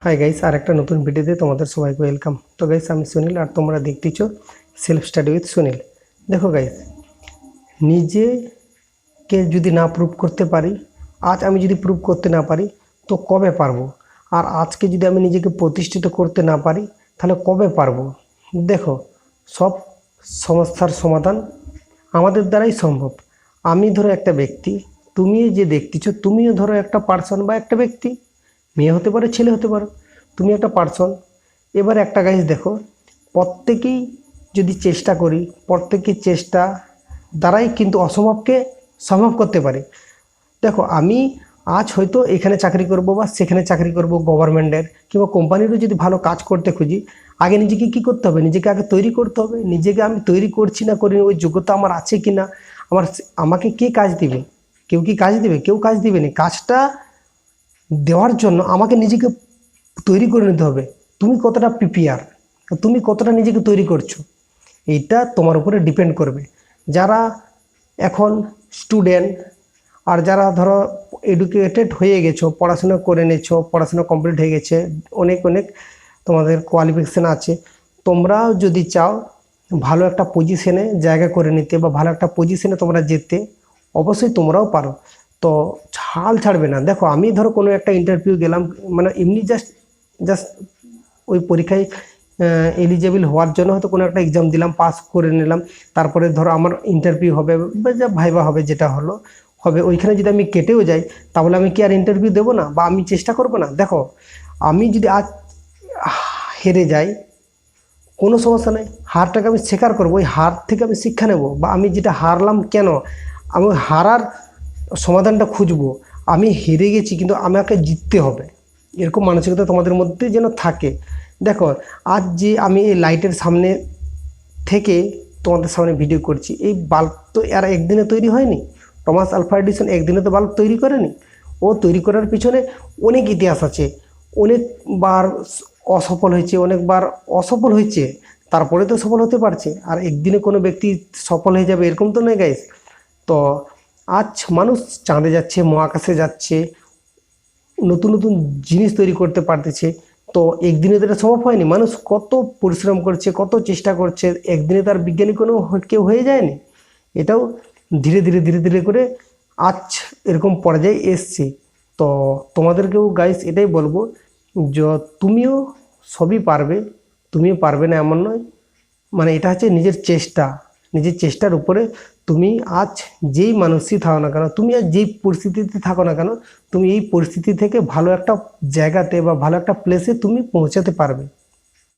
Hi guys, আর একটা নতুন ভিডিওতে তোমাদের সবাইকে ওয়েলকাম। তো গাইস, আমি সুনীল আর তোমরা দেখতেছো সেলফ স্টাডি উইথ সুনীল। দেখো গাইস, নিজেকে যদি না প্রুভ করতে পারি, আজ আমি যদি প্রুভ করতে না পারি তো কবে পারবো? আর আজকে যদি আমি নিজেকে প্রতিষ্ঠিত করতে না পারি তাহলে কবে পারবো? দেখো, সব সমস্যার সমাধান আমাদের দ্বারাই সম্ভব। আমি ধরো একটা ব্যক্তি, তুমি যে দেখতেছো তুমিও ধরো একটা পার্সন বা একটা ব্যক্তি, মেয়ে হতে পারে ছেলে হতে পারে, তুমি একটা পার্সন। এবার একটা গাইজ দেখো, প্রত্যেকেই যদি চেষ্টা করি, প্রত্যেকের চেষ্টা দ্বারাই কিন্তু অসম্ভবকে সম্ভব করতে পারে। দেখো, আমি আজ হয়তো এখানে চাকরি করব বা সেখানে চাকরি করব, গভর্নমেন্টের কিংবা কোম্পানিরও যদি ভালো কাজ করতে খুঁজি, আগে নিজেকে কি করতে হবে? নিজেকে আগে তৈরি করতে হবে। নিজেকে আমি তৈরি করছি না করিনি, ওই যোগ্যতা আমার আছে কি না, আমাকে কে কাজ দিবে? কেউ কি কাজ দিবে? কেউ কাজ দিবে না। কাজটা দেওয়ার জন্য আমাকে নিজেকে তৈরি করে নিতে হবে। তুমি কতটা প্রিপেয়ার, তুমি কতটা নিজেকে তৈরি করছো, এইটা তোমার উপরে ডিপেন্ড করবে। যারা এখন স্টুডেন্ট আর যারা ধরো এডুকেটেড হয়ে গেছো, পড়াশোনা করে নিয়েছো, পড়াশোনা কমপ্লিট হয়ে গেছে, অনেক অনেক তোমাদের কোয়ালিফিকেশান আছে, তোমরাও যদি চাও ভালো একটা পজিশনে জায়গা করে নিতে বা ভালো একটা পজিশনে তোমরা যেতে, অবশ্যই তোমরাও পারো। তো হাল ছাড়বে না। দেখো, আমি ধরো কোনো একটা ইন্টারভিউ গেলাম, মানে এমনি জাস্ট জাস্ট ওই পরীক্ষায় এলিজেবল হওয়ার জন্য হয়তো কোনো একটা এক্সাম দিলাম, পাস করে নিলাম, তারপরে ধরো আমার ইন্টারভিউ হবে বা যা ভাইবা হবে, যেটা হবে ওইখানে যদি আমি কেটেও যাই, তাহলে আমি কি আর ইন্টারভিউ দেবো না বা আমি চেষ্টা করবো না? দেখো, আমি যদি আজ হেরে যাই, কোনো সমস্যা নেই, হারটাকে আমি স্বীকার করবো, ওই হার থেকে আমি শিক্ষা নেব, বা আমি যেটা হারলাম কেন, আমি হারার সমাধানটা খুঁজবো। আমি হেরে গেছি কিন্তু আমাকে জিততে হবে, এরকম মানসিকতা তোমাদের মধ্যে যেন থাকে। দেখো, আজ যে আমি এই লাইটের সামনে থেকে তোমাদের সামনে ভিডিও করছি, এই বাল্ব তো আর একদিনে তৈরি হয়নি। টমাস আলভা এডিসন একদিনে তো বাল্ব তৈরি করেনি। ও তৈরি করার পিছনে অনেক ইতিহাস আছে, অনেকবার অসফল হয়েছে, অনেকবার অসফল হয়েছে, তারপরে তো সফল হতে পারছে। আর একদিনে কোনো ব্যক্তি সফল হয়ে যাবে এরকম তো নয় গাইস। তো আজ মানুষ চাঁদে যাচ্ছে, মহাকাশে যাচ্ছে, নতুন নতুন জিনিস তৈরি করতে পারতেছে। তো একদিনে তো এটা সম্ভব হয়নি। মানুষ কত পরিশ্রম করছে, কত চেষ্টা করছে, একদিনে তার বিজ্ঞানী কোনো কেউ হয়ে যায়নি। এটাও ধীরে ধীরে ধীরে ধীরে করে আজ এরকম পর্যায়ে এসছে। তো তোমাদেরকেও গাইস এটাই বলবো যে তুমিও সবই পারবে, তুমিও পারবে না এমন নয়। মানে এটা হচ্ছে নিজের চেষ্টা, নিজের চেষ্টার উপরে তুমি আজ যেই মানুষই থাকো না কেন, তুমি আজ যেই পরিস্থিতিতে থাকো না কেন, তুমি এই পরিস্থিতি থেকে ভালো একটা জায়গাতে বা ভালো একটা প্লেসে তুমি পৌঁছাতে পারবে।